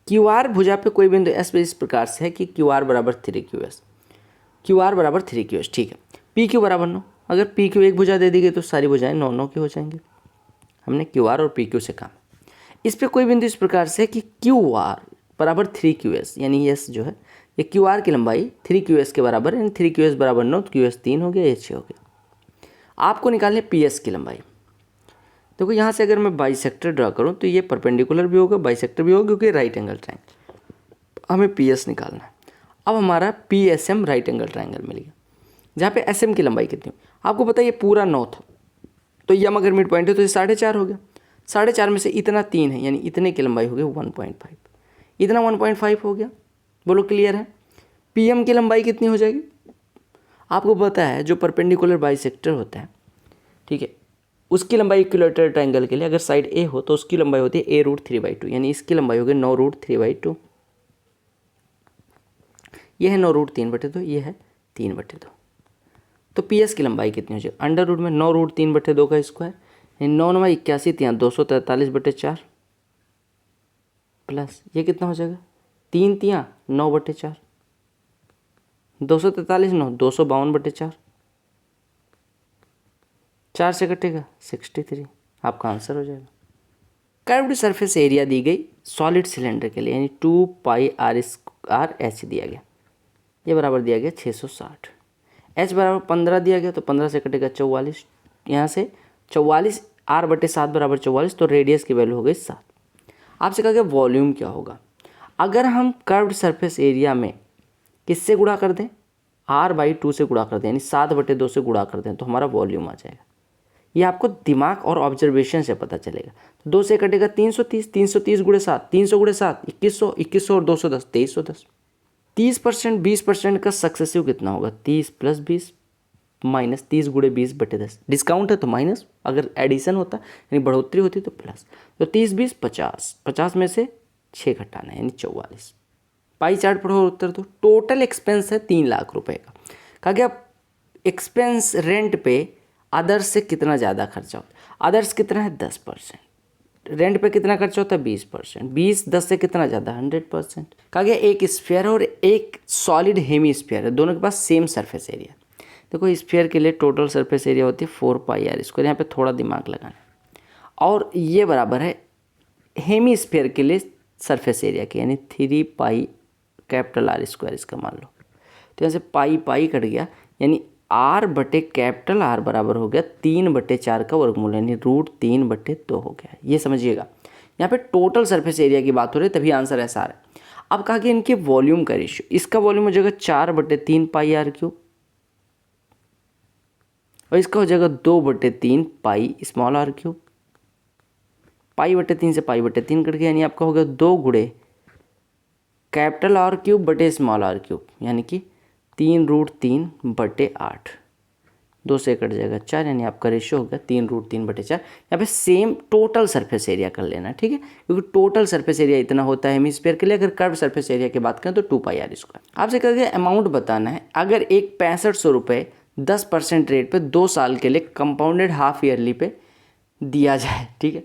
QR भुजा पे कोई बिंदु S पे इस प्रकार से है कि QR = 3QS, QR = 3QS, ठीक है। PQ = 9, अगर PQ एक भुजा दे दी गई तो सारी भुजाएं 9 9 की हो जाएंगी। हमने QR और PQ से काम। इस पे कोई बिंदु इस प्रकार से है कि QR = 3QS, यानी S जो है ये QR की लंबाई 3QS के बराबर है, यानी 3QS = 9, QS 3 हो गया, ये 6 हो गया। आपको निकालने PS की लंबाई। देखो यहाँ से अगर मैं बाइसेक्टर ड्रा करूँ तो ये परपेंडिकुलर भी होगा, बाइसेक्टर भी होगा, क्योंकि राइट एंगल ट्राइंगल। हमें PS निकालना है। अब हमारा PSM राइट एंगल ट्राइंगल मिल गया, जहाँ पे SM की लंबाई कितनी, आपको पता है ये पूरा 9 था, तो यम अगर मिड पॉइंट है तो ये 4.5 हो गया। 4.5 में से इतना 3 है, यानी इतने की लंबाई हो गई 1.5, इतना 1.5 हो गया। बोलो क्लियर है। PM की लंबाई कितनी हो जाएगी, आपको पता है जो परपेंडिकुलर बाइसेक्टर होता है, ठीक है, उसकी लंबाई इक्विलेटरल ट्राइंगल के लिए अगर साइड A हो तो उसकी लंबाई होती है A√3/2, यानी इसकी लंबाई होगी 9√3/2। यह है 9√3/2, ये है 3/2। तो PS की लंबाई कितनी हो जाएगी, अंडर रूट में 9√3/2 का स्क्वायर, यानी 9 9 81 3 243/4 प्लस ये कितना हो जाएगा 3 3 9/4, 243 9 252/4, 4 से कटेगा 63, आपका आंसर हो जाएगा। कर्व्ड सरफेस एरिया दी गई सॉलिड सिलेंडर के लिए, यानी 2πr² दिया गया, ये बराबर दिया गया 660, h = 15 दिया गया, तो 15 से कटेगा 44, यहाँ से 44 r/7 = 44, तो रेडियस की वैल्यू हो गई 7। आपसे कहा गया वॉल्यूम क्या होगा। अगर हम कर्व्ड सरफेस एरिया में किससे गुणा कर दें, r/2 से गुणा कर दें, यानी 7/2 से गुणा कर दें, तो हमारा वॉल्यूम आ जाएगा। ये आपको दिमाग और ऑब्जर्वेशन से पता चलेगा। तो 2 से कटेगा 330, 330 गुणे 7, 300 गुणे 7 2100, 2100 और 210 2310। 30% 20% का सक्सेसिव कितना होगा, 30 + 20 माइनस 30 गुणे 20/10। डिस्काउंट है तो माइनस, अगर एडिशन होता यानी बढ़ोतरी होती तो प्लस। तो 30 20 50, 50 में से 6 घटाना है यानी 44। पाई चार्ट पढ़ो और उत्तर दो। टोटल एक्सपेंस है 3 लाख रुपए का। कहा गया एक्सपेंस रेंट पे अदर्स से कितना ज़्यादा खर्चा होता है। अदर्स कितना है 10%, रेंट पे कितना खर्चा होता है 20%, 20 10 से कितना ज़्यादा 100%। कहा गया एक स्फीयर और एक सॉलिड हेमी स्फीयर है, दोनों के पास सेम सरफेस एरिया। देखो स्फीयर के लिए टोटल सरफेस एरिया होती है 4πr², यहाँ पे थोड़ा दिमाग लगाना, और ये बराबर है हेमी स्फीयर के लिए सरफेस एरिया के, यानी 3πR² इसका मान लो। तो यहाँ से पाई कट गया, यानी R/R बराबर हो गया 3/4 का वर्गमूल, यानी √3/2 हो गया। ये समझिएगा, यहाँ पे टोटल सरफेस एरिया की बात हो रही है, तभी आंसर ऐसा आ रहा है। अब कहा कि इनके वॉल्यूम का रेशियो, इसका वॉल्यूम हो जाएगा 4/3πr³ और इसका हो जाएगा 2/3πr³। π/3 से π/3 कट गया, यानी आपका हो गया 2 गुणे R³/r³, यानी कि 3√3/8। 2 से कट जाएगा 4, यानी आपका रेशियो होगा 3√3/4। यहाँ पे सेम टोटल सरफेस एरिया कर लेना, ठीक है, क्योंकि टोटल सरफेस एरिया इतना होता है हेमिस्फीयर के लिए। अगर कर्व सरफेस एरिया की बात करें तो 2πr²। आपसे कहा गया अमाउंट बताना है। अगर एक 6500 रुपये 10% रेट पे 2 साल के लिए कंपाउंडेड हाफ ईयरली पे दिया जाए, ठीक है।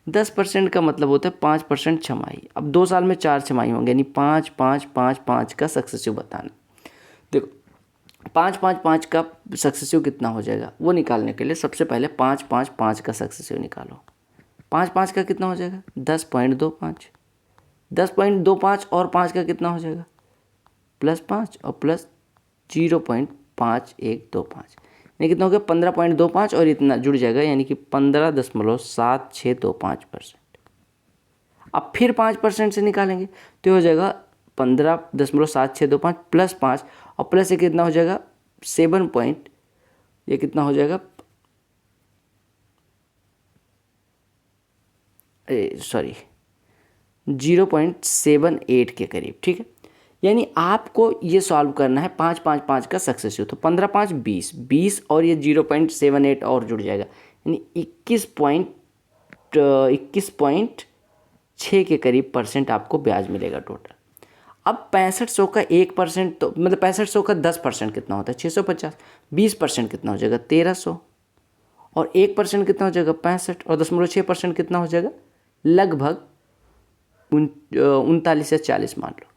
10% का मतलब होता है 5% छमाही। अब 2 साल में 4 छमाही होंगे, यानी 5 5 5 5 का सक्सेसिव बताना। देखो 5 5 5 का सक्सेसिव कितना हो जाएगा, वो निकालने के लिए सबसे पहले 5 5 5 का सक्सेसिव निकालो। 5 5 का कितना हो जाएगा 10.25। 10.25 और 5 का कितना हो जाएगा +5 और प्लस 0.5125, यानी कितना हो गया 15.25 और इतना जुड़ जाएगा, यानी कि 15.7625%। अब फिर 5% से निकालेंगे तो हो जाएगा 15.7625 प्लस 5 और प्लस ये कितना हो जाएगा 7 पॉइंट, ये कितना हो जाएगा 0.78 के करीब, ठीक है। यानी आपको ये सॉल्व करना है 5 5 5 का सक्सेसिव, तो 15 5 20 20 और ये 0.78 और जुड़ जाएगा, यानी 21.6 के करीब % आपको ब्याज मिलेगा टोटल। अब 6500 का 1%, तो मतलब 6500 का 10% कितना होता है 650, 20% कितना हो जाएगा 1300 और 1% कितना हो जाएगा 65 और 0.6% कितना हो जाएगा लगभग 39 या 40 मान लो।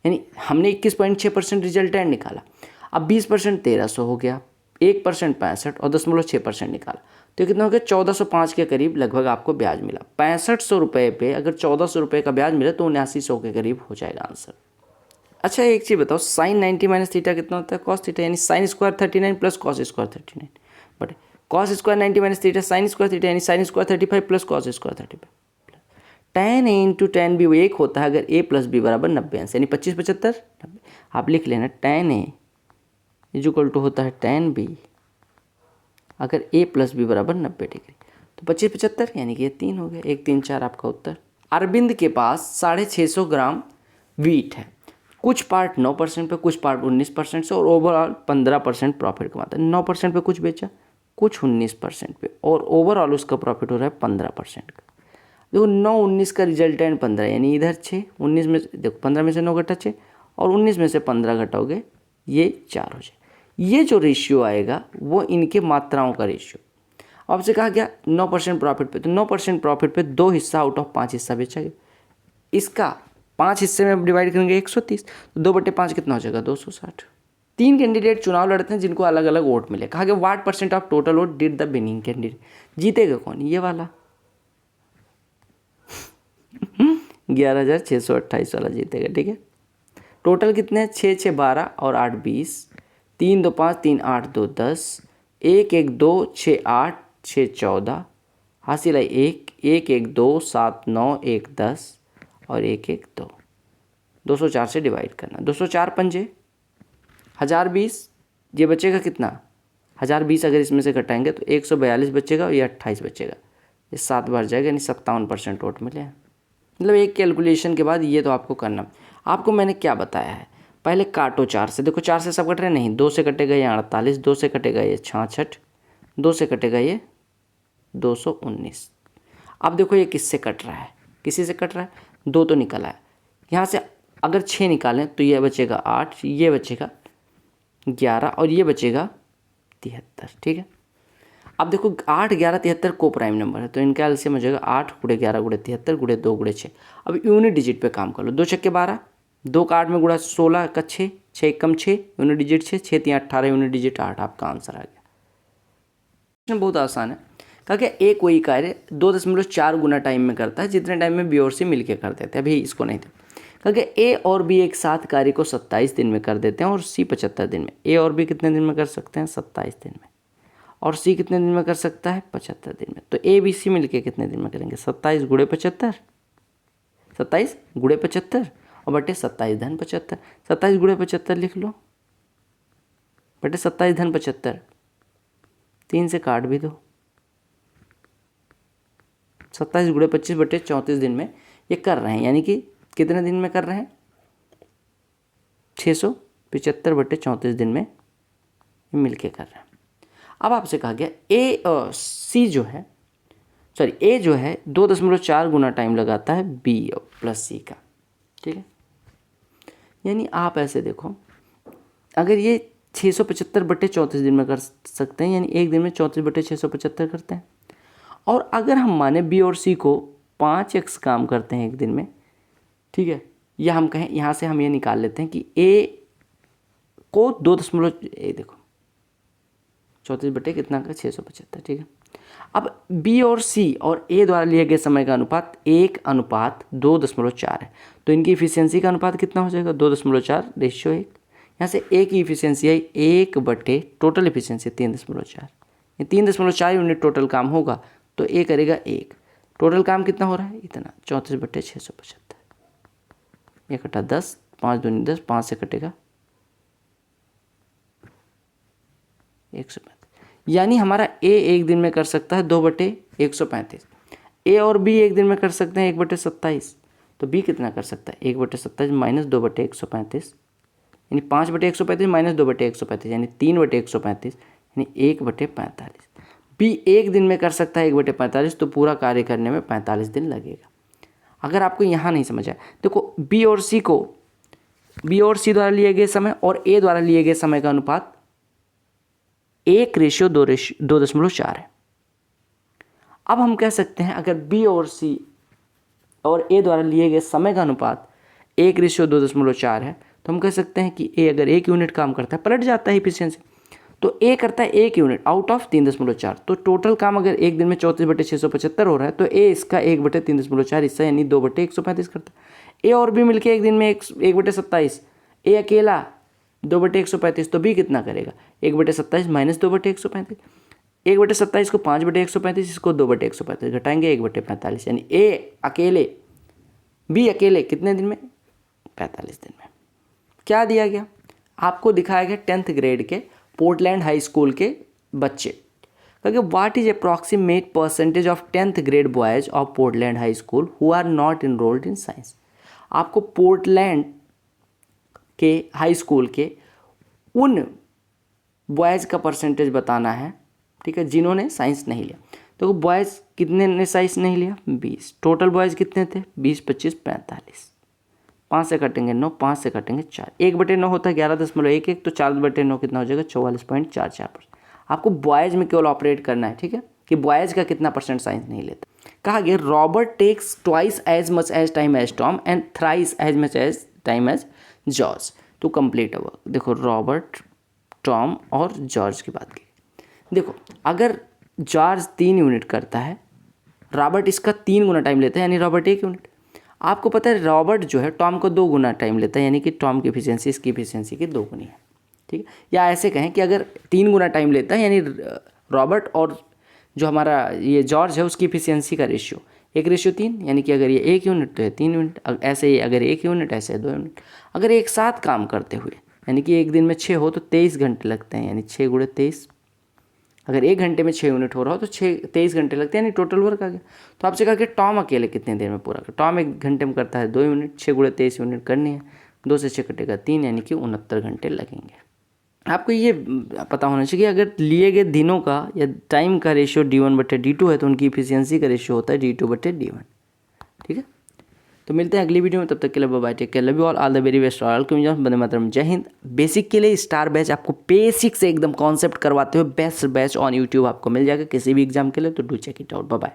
यानी हमने 21.6% रिजल्टेंट निकाला। अब 20% 1300 हो गया, 1% 65 और 0.6% निकाला, तो कितना हो गया 1405 के करीब लगभग आपको ब्याज मिला। 6500 रुपये पे अगर 1400 रुपये का ब्याज मिला तो 7900 के करीब हो जाएगा आंसर। अच्छा एक चीज़ बताओ, sin 90 - थीटा कितना होता है cos थीटा, यानी sin² 39 plus cos² 39 but cos² 90 - theta sin² theta, यानी sin² 35 plus cos² 35। tan A × tan B वो एक होता है अगर A + B = 90 अंश, यानी 25 75 90। आप लिख लेना tan A = होता है tan B अगर A + B = 90 डिग्री, तो 25 75 यानी कि ये 3 हो गया। 1 3 4 आपका उत्तर। अरविंद के पास 650 ग्राम वीट है, कुछ पार्ट 9% पे, कुछ पार्ट 19% से और ओवरऑल 15% प्रॉफिट कमाता है। 9% पे कुछ बेचा, कुछ 19% पे और ओवरऑल उसका प्रॉफिट हो रहा है 15% का। देखो 9 19 का रिजल्टेंट 15, यानी इधर 6 19 में देखो 15 में से 9 घटा 6 और 19 में से 15 घटाओगे ये 4 हो जाए। ये जो रेशियो आएगा वो इनके मात्राओं का रेशियो। आपसे कहा गया 9% प्रॉफिट पे, तो 9% प्रॉफिट पे 2 हिस्सा आउट ऑफ 5 हिस्सा बेचा गया। इसका 5 हिस्से में डिवाइड करेंगे 130, तो 2/5 कितना हो जाएगा 260। 3 कैंडिडेट चुनाव लड़ते हैं जिनको अलग अलग वोट मिले। कहा गया what % of total vote did the winning candidate, जीतेगा कौन, ये वाला 11,628 वाला जीतेगा, ठीक है। टोटल कितने हैं 6 6 12 और 8 20, 3 2 5 3 8 2 10, 1 1 2 6 8 6 14, हासिल है 1 1 1 2 7 9 1 10 और 1 1 2। 204 से डिवाइड करना। 204 पंजे 1020, ये बचेगा कितना 1020, अगर इसमें से घटाएंगे तो 142 बचेगा और ये 28 बचेगा। ये 7 बार जाएगा, यानी 57% वोट मिले हैं। मतलब एक कैलकुलेशन के बाद ये तो आपको करना। आपको मैंने क्या बताया है, पहले काटो 4 से। देखो 4 से सब कट रहे नहीं, 2 से कटेगा ये 48, 2 से कटेगा ये 66, 2 से कटेगा ये 219। अब देखो ये किससे कट रहा है, किसी से कट रहा है, 2 तो निकला है। यहाँ से अगर 6 निकालें तो ये बचेगा 8, ये बचेगा 11 और ये बचेगा 73। ठीक है, अब देखो 8 11 73 को प्राइम नंबर है, तो इनका एलसीएम हो जाएगा 8 × 11 × 73 × 2 × 6। अब यूनिट डिजिट पे काम कर लो। 2 छक्के 12, 2 का 8 में गुणा 16 का 6, 6 कम 6 यूनिट डिजिट 6, 6 3 18 यूनिट डिजिट 8। आपका आंसर आ गया। बहुत आसान है, क्योंकि एक वही कार्य 2.4 गुना टाइम में करता है जितने टाइम में बी और सी मिलकर कर देते हैं। अभी इसको नहीं थे, क्योंकि ए और बी एक साथ कार्य को 27 दिन में कर देते हैं और सी 75 दिन में। ए और बी कितने दिन में कर सकते हैं, 27 दिन में, और सी कितने दिन में कर सकता है, 75 दिन में। तो ए बी सी मिलके कितने दिन में करेंगे, 27 × 75, 27 × 75 और बटे 27 धन 75। 27 × 75 लिख लो, बटे 27 धन 75, 3 से काट भी दो। 27 × 25 बटे 34 दिन में ये कर रहे हैं, यानी कि कितने दिन में कर रहे हैं, 675 बटे 34 दिन में ये मिलके कर रहे हैं। अब आपसे कहा गया ए जो है 2.4 गुना टाइम लगाता है बी प्लस सी का। ठीक है, यानी आप ऐसे देखो, अगर ये 675 बटे 34 दिन में कर सकते हैं, यानी एक दिन में 34 बटे 675 करते हैं। और अगर हम माने बी और सी को 5x काम करते हैं एक दिन में, ठीक है, या हम कहें यहाँ से हम ये निकाल लेते हैं कि ए को 2 देखो 34 बटे कितना का 675। ठीक है, अब बी और सी और ए द्वारा लिए गए समय का अनुपात 1:2.4 है, तो इनकी इफिशियंसी का अनुपात कितना हो जाएगा, 2.4:1। यहाँ से ए की इफिशियंसी आई 1 बटे टोटल इफिशियंसी 3.4, ये 3.4 यूनिट टोटल काम होगा, तो ए करेगा 1। टोटल काम कितना हो रहा है, इतना 34 बटे 675। 1 कटा 10, 5 दूनी 10, 5 से कटेगा 135। यानी हमारा ए एक दिन में कर सकता है 2/135। ए और बी एक दिन में कर सकते हैं 1/27, तो बी कितना कर सकता है, 1/27 माइनस 2/135, यानी 5/135 माइनस 2/135, यानी 3/135, यानी 1/45। बी एक दिन में कर सकता है 1/45, तो पूरा कार्य करने में 45 दिन लगेगा। अगर आपको यहाँ नहीं समझ आया, देखो बी और सी द्वारा लिए गए समय और ए द्वारा लिए गए समय का अनुपात 1:2.4 है। अब हम कह सकते हैं अगर बी और सी और ए द्वारा लिए गए समय का अनुपात 1:2.4 है, तो हम कह सकते हैं कि ए अगर 1 यूनिट काम करता है, पलट जाता है इफिशियंसी, तो ए करता है 1 यूनिट आउट ऑफ 3.4। तो टोटल काम अगर एक दिन में 34/675 हो रहा है, तो ए इसका 1/3.4 हिस्सा यानी 2/135 करता है। ए और बी मिलकर एक दिन में 1/27, ए अकेला 2/135, तो बी कितना करेगा, 1/27 माइनस 2/135। 1/27 को 5/135, इसको 2/135 घटाएंगे 1/45, यानी बी अकेले कितने दिन में, 45 दिन में। क्या दिया गया, आपको दिखाया गया 10th ग्रेड के पोर्टलैंड हाई स्कूल के बच्चे, क्योंकि what is approximate percentage of 10th grade boys of Portland high school who are not enrolled in science. आपको पोर्टलैंड के हाई स्कूल के उन बॉयज़ का परसेंटेज बताना है, ठीक है, जिन्होंने साइंस नहीं लिया। तो बॉयज़ कितने ने साइंस नहीं लिया, 20। टोटल बॉयज़ कितने थे, 20 25 45। 5 से कटेंगे 9, 5 से कटेंगे 4, 1/9 होता है 11.11, तो 4/9 कितना हो जाएगा, 44.44%। आपको बॉयज़ में केवल ऑपरेट करना है, ठीक है, कि बॉयज़ का कितना परसेंट साइंस नहीं लेता। कहा गया Robert takes twice as much as time as Tom and thrice as much as time as George to complete a work. देखो रॉबर्ट, टॉम और जॉर्ज की बात की। देखो अगर जॉर्ज 3 यूनिट करता है, रॉबर्ट इसका 3 गुना टाइम लेता है, यानी रॉबर्ट 1 यूनिट। आपको पता है रॉबर्ट जो है टॉम को 2 गुना टाइम लेता है, यानी कि टॉम की एफिशिएंसी इसकी एफिशिएंसी की 2 गुनी है, ठीक है। या ऐसे कहें कि अगर 3 गुना टाइम लेता है, यानी रॉबर्ट और जो हमारा ये जॉर्ज है उसकी इफिशियंसी का रेशियो 1:3, यानी कि अगर ये 1 यूनिट तो है 3 यूनिट, ऐसे ही अगर 1 यूनिट ऐसे है 2 यूनिट। अगर एक साथ काम करते हुए यानी कि एक दिन में 6 हो तो 23 घंटे लगते हैं, यानी 6 × 23। अगर 1 घंटे में 6 यूनिट हो रहा हो तो 23 घंटे लगते हैं, यानी टोटल वर्क आ गया। तो आपसे कहा कि टॉम अकेले कितने देर में पूरा कर, टॉम 1 घंटे में करता है 2 यूनिट, 6 × 23 यूनिट करनी है, 2 से 6 कटेगा 3, यानी कि 69 घंटे लगेंगे। आपको ये पता होना चाहिए कि अगर लिए गए दिनों का या टाइम का रेशियो D1/D2 है तो उनकी इफिशियंसी का रेशियो होता है D2/D1। ठीक है, तो मिलते हैं अगली वीडियो में, तब तक के लिए bye bye, take care, love you all the very best, all Vande Mataram, Jai Hind. Basic के लिए स्टार बैच आपको बेसिक से एकदम कॉन्सेप्ट करवाते हुए बेस्ट बैच ऑन यूट्यूब आपको मिल जाएगा किसी भी एग्जाम के लिए, तो do check it out. Bye bye.